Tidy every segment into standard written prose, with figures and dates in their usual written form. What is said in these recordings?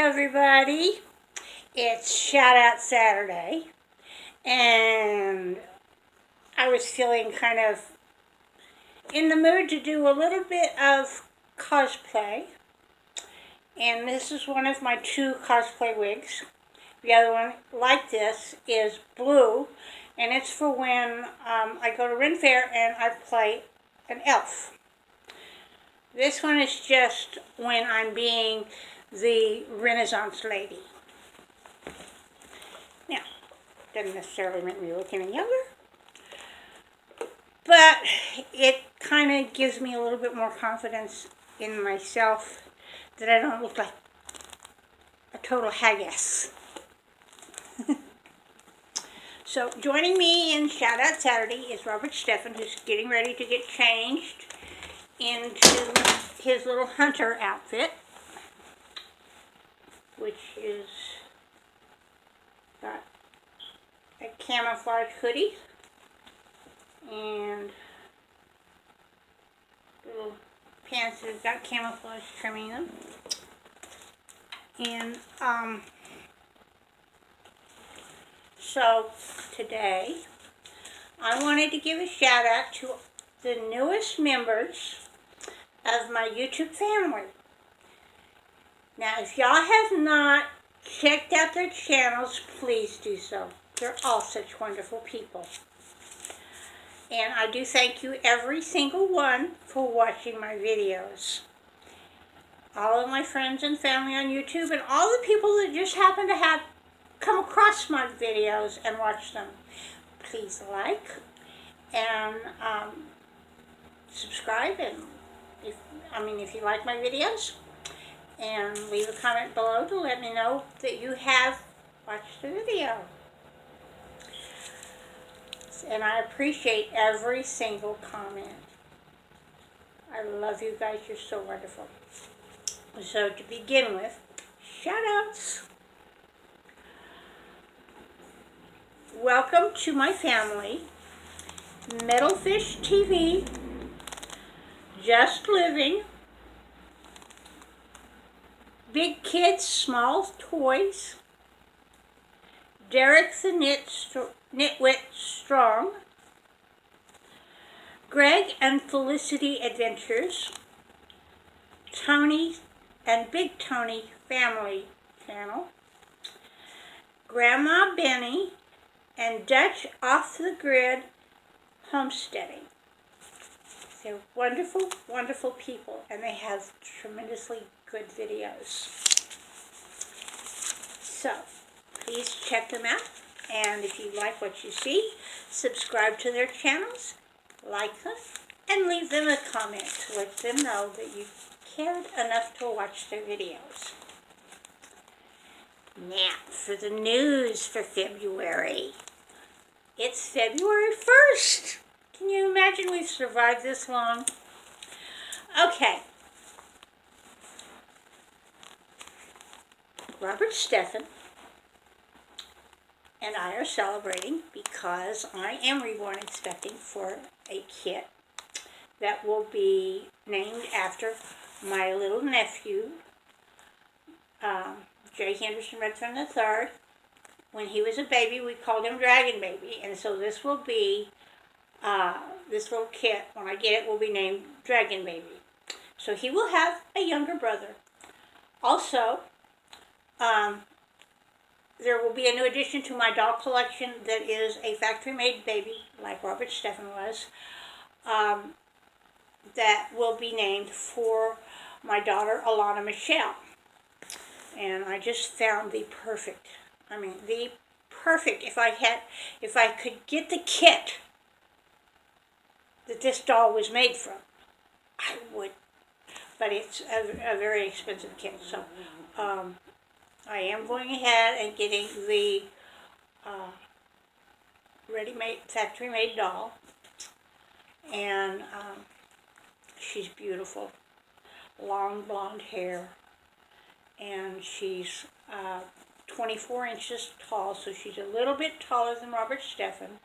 everybody. It's Shout Out Saturday, and I was feeling kind of in the mood to do a little bit of cosplay, and this is one of my two cosplay wigs. The other one, like this, is blue, and it's for when I go to Ren Fair and I play an elf. This one is just when I'm being the Renaissance lady. Now, doesn't necessarily make me look any younger, but it kind of gives me a little bit more confidence in myself that I don't look like a total haggis. So joining me in Shout Out Saturday is Robert Steffen, who's getting ready to get changed into his little hunter outfit, which is got a camouflage hoodie and little pants that have got camouflage trimming them. And so today I wanted to give a shout out to the newest members of my YouTube family. Now, if y'all have not checked out their channels, please do so. They're all such wonderful people. And I do thank you, every single one, for watching my videos. All of my friends and family on YouTube, and all the people that just happen to have come across my videos and watch them. Please like and subscribe, and if you like my videos, and leave a comment below to let me know that you have watched the video. And I appreciate every single comment. I love you guys. You're so wonderful. So to begin with, shout outs. Welcome to my family, Metalfish TV, Just Living, Big Kids, Small Toys, Derek the Nitwit Strong, Greg and Felicity Adventures, Tony and Big Tony Family Channel, Grandma Benny and Dutch Off the Grid Homesteading. They're wonderful, wonderful people, and they have tremendously good videos. So, please check them out, and if you like what you see, subscribe to their channels, like them, and leave them a comment to let them know that you cared enough to watch their videos. Now, for the news for February. It's February 1st. Can you imagine we've survived this long? Okay. Robert Steffen and I are celebrating because I am reborn expecting for a kit that will be named after my little nephew, J. Henderson Redfern III. When he was a baby, we called him Dragon Baby, and so this will be, this little kit, when I get it, will be named Dragon Baby. So he will have a younger brother. Also, there will be a new addition to my doll collection that is a factory-made baby, like Robert Steffen was, that will be named for my daughter, Alana Michelle. And I just found the perfect, if I could get the kit that this doll was made from, I would. But it's a very expensive kit, so I am going ahead and getting the ready-made, factory-made doll, and she's beautiful, long blonde hair, and she's 24 inches tall, so she's a little bit taller than Robert Steffen,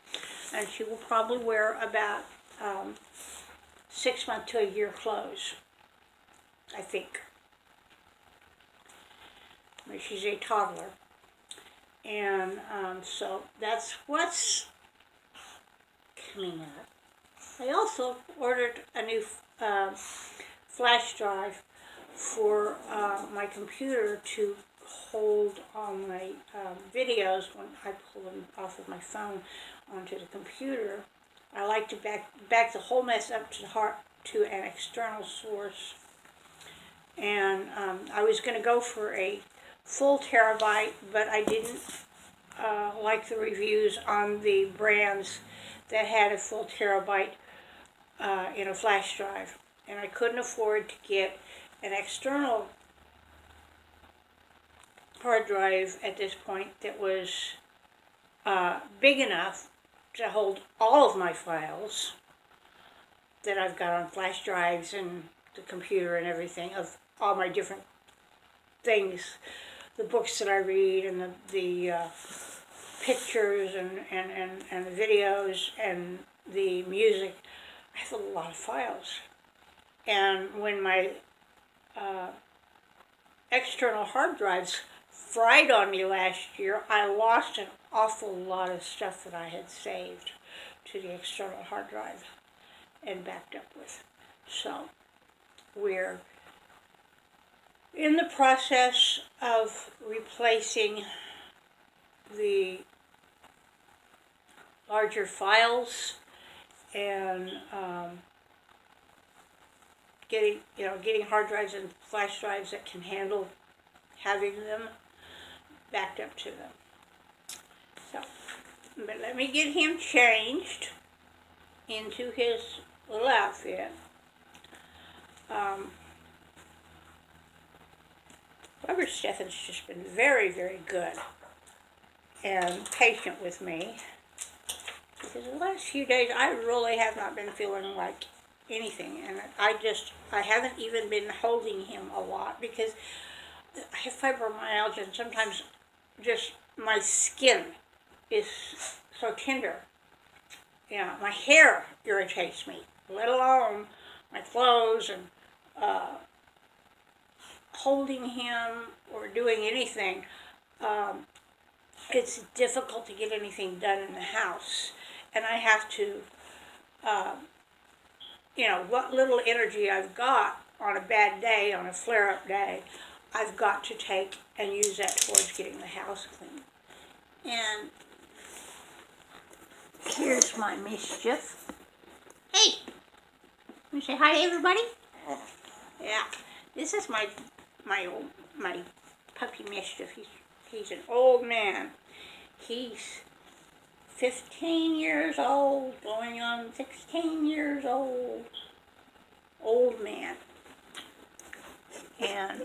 and she will probably wear about 6 months to a year clothes, I think. she's a toddler. And so that's what's coming up. I also ordered a new flash drive for my computer to hold all my videos when I pull them off of my phone onto the computer. I like to back the whole mess up to an external source. And I was going to go for a full terabyte, but I didn't like the reviews on the brands that had a full terabyte in a flash drive. And I couldn't afford to get an external hard drive at this point that was big enough to hold all of my files that I've got on flash drives and the computer and everything, of all my different things, the books that I read and the pictures and the videos and the music. I have a lot of files. And when my external hard drives fried on me last year, I lost an awful lot of stuff that I had saved to the external hard drive and backed up with. So we're in the process of replacing the larger files and getting hard drives and flash drives that can handle having them backed up to them. So, but let me get him changed into his little outfit. Robert Steffen's just been very, very good and patient with me, because the last few days I really have not been feeling like anything, and I haven't even been holding him a lot because I have fibromyalgia, and sometimes just my skin is so tender. Yeah, my hair irritates me, let alone my clothes, and holding him or doing anything. It's difficult to get anything done in the house, and I have to, what little energy I've got on a bad day, on a flare-up day, I've got to take and use that towards getting the house clean. And here's my Mischief. Hey, you say hi to everybody? Yeah, this is my puppy Mischief. He's an old man. He's 15 years old, going on 16 years old. Old man. And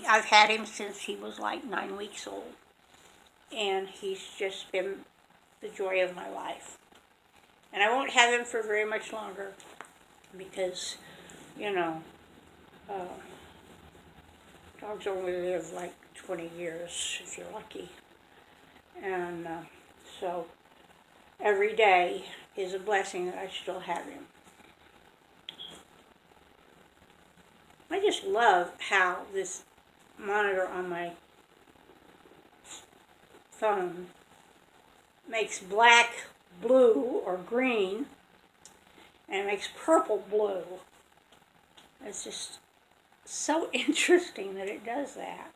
I've had him since he was like 9 weeks old. And he's just been the joy of my life. And I won't have him for very much longer because, dogs only live like 20 years if you're lucky. And so every day is a blessing that I still have him. I just love how this monitor on my phone makes black blue or green, and it makes purple blue. It's just so interesting that it does that.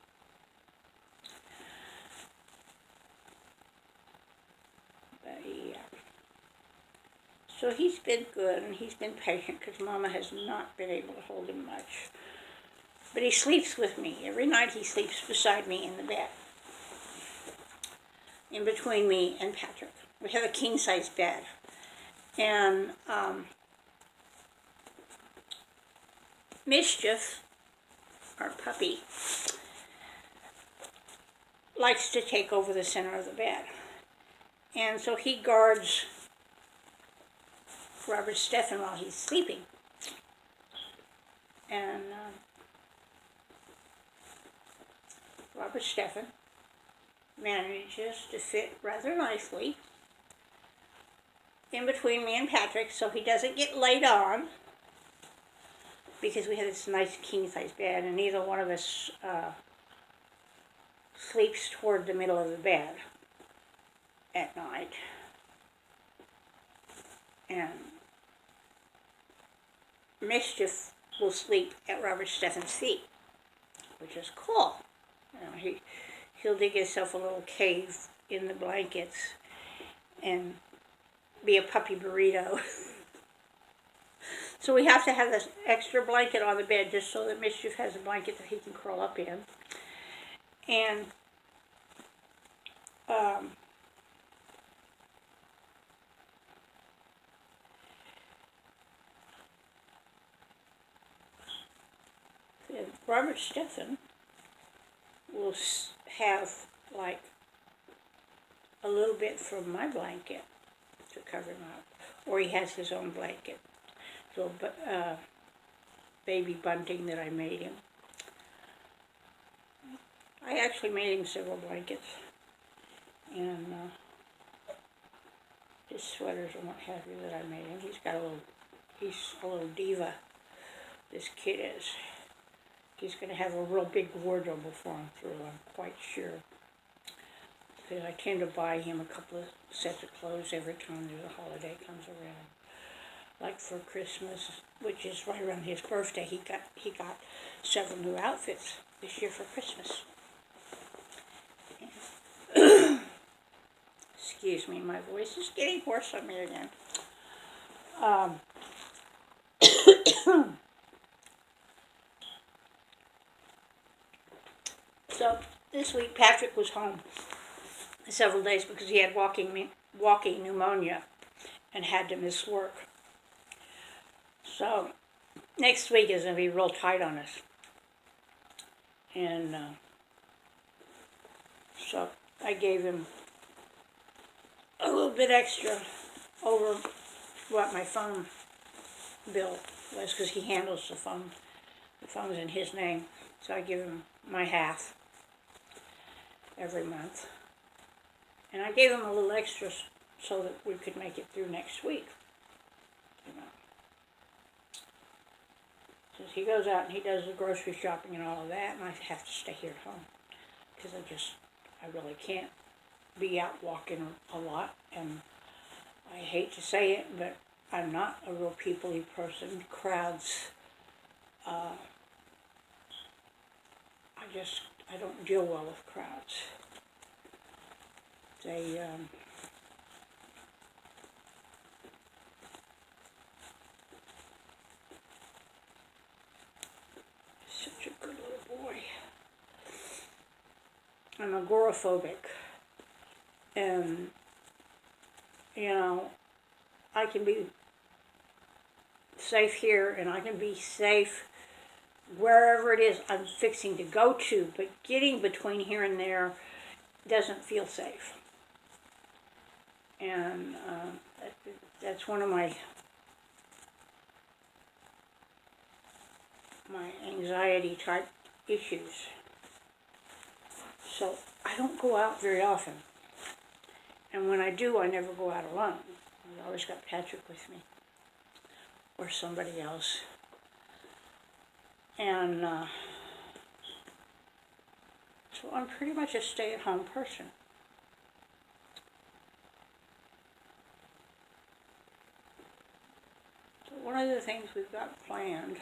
But yeah. So he's been good, and he's been patient because Mama has not been able to hold him much. But he sleeps with me. Every night he sleeps beside me in the bed, in between me and Patrick. We have a king-size bed. And Mischief, our puppy, likes to take over the center of the bed. And so he guards Robert Steffen while he's sleeping. And Robert Steffen manages to fit rather nicely in between me and Patrick, so he doesn't get laid on, because we have this nice king-size bed, and neither one of us sleeps toward the middle of the bed at night. And Mischief will sleep at Robert Steffen's feet, which is cool. You know, he'll dig himself a little cave in the blankets and be a puppy burrito. So we have to have this extra blanket on the bed just so that Mischief has a blanket that he can curl up in. And Robert Steffen will have like a little bit from my blanket to cover him up, or he has his own blanket. So, baby bunting that I made him. I actually made him several blankets, and his sweaters and what have you that I made him. He's a little diva. This kid is. He's going to have a real big wardrobe before I'm through, I'm quite sure. Because I tend to buy him a couple of sets of clothes every time the holiday comes around. Like for Christmas, which is right around his birthday, he got several new outfits this year for Christmas. Excuse me, my voice is getting hoarse on me again. So this week Patrick was home several days because he had walking pneumonia and had to miss work. So next week is going to be real tight on us. And so I gave him a little bit extra over what my phone bill was because he handles the phone. The phone's in his name. So I give him my half every month. And I gave him a little extra so that we could make it through next week. You know. Since he goes out and he does the grocery shopping and all of that, and I have to stay here at home. Because I really can't be out walking a lot. And I hate to say it, but I'm not a real people-y person. Crowds, I don't deal well with crowds. They, such a good little boy. I'm agoraphobic. And, you know, I can be safe here and I can be safe wherever it is I'm fixing to go to, but getting between here and there doesn't feel safe. And that's one of my anxiety type issues. So I don't go out very often. And when I do, I never go out alone. I've always got Patrick with me. Or somebody else. And so I'm pretty much a stay-at-home person. So one of the things we've got planned,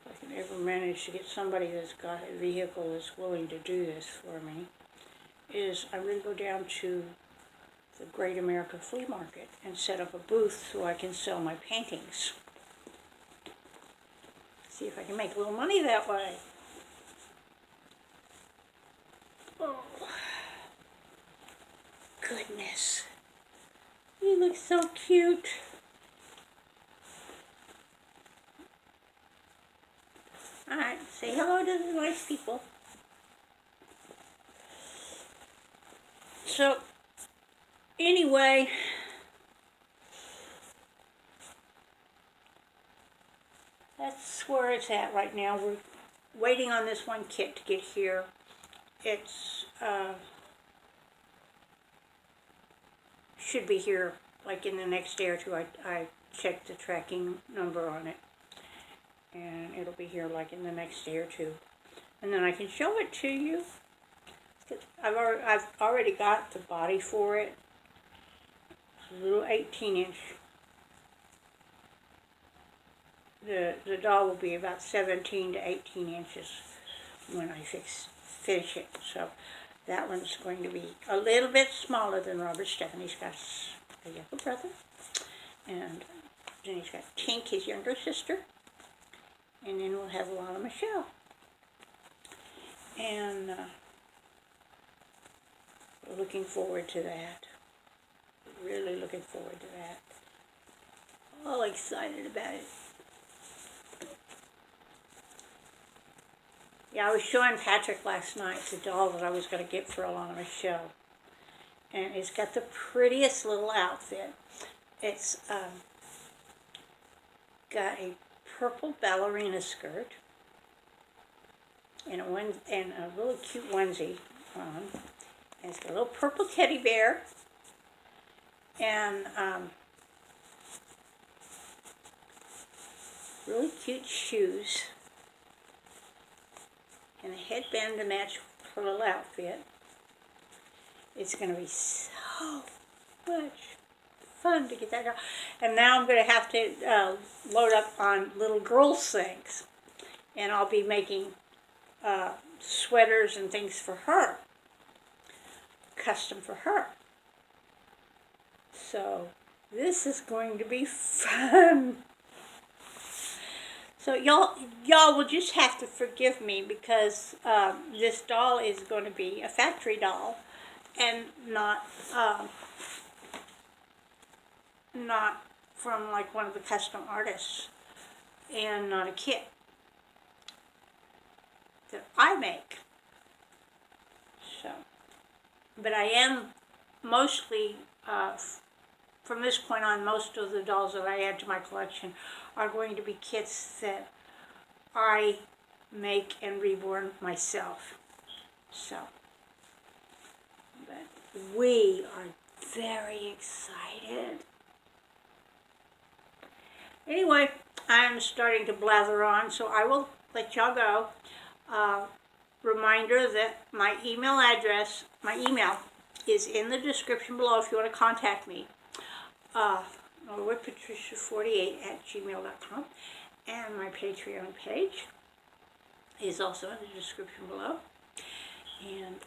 if I can ever manage to get somebody that's got a vehicle that's willing to do this for me, is I'm going to go down to the Great America Flea Market and set up a booth so I can sell my paintings. See if I can make a little money that way. Oh, goodness. You look so cute. Alright, say hello to the nice people. So, anyway, that's where it's at right now. We're waiting on this one kit to get here. It's, should be here like in the next day or two. I checked the tracking number on it. And it'll be here like in the next day or two. and then I can show it to you. I've already got the body for it. It's a little 18-inch. The doll will be about 17 to 18 inches when I finish it. So that one's going to be a little bit smaller than Robert. Stephanie's got a younger brother, and then he's got Tink, his younger sister, and then we'll have Lana Michelle. And we're looking forward to that. Really looking forward to that. All excited about it. Yeah, I was showing Patrick last night the doll that I was going to get for Alana Michelle. And it's got the prettiest little outfit. It's got a purple ballerina skirt and a really cute onesie on. And it's got a little purple teddy bear and really cute shoes and a headband to match her little outfit. It's going to be so much fun to get that doll. And now I'm going to have to load up on little girls' things. And I'll be making sweaters and things for her. Custom for her. So this is going to be fun. So y'all will just have to forgive me because this doll is going to be a factory doll and not from like one of the custom artists, and not a kit that I make. So, but I am mostly from this point on, most of the dolls that I add to my collection are going to be kits that I make and reborn myself. So, but we are very excited. Anyway, I'm starting to blather on, so I will let y'all go. Reminder that my email address, my email is in the description below if you want to contact me. Patricia48@gmail.com, and my Patreon page is also in the description below. And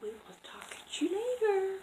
we will talk to you later.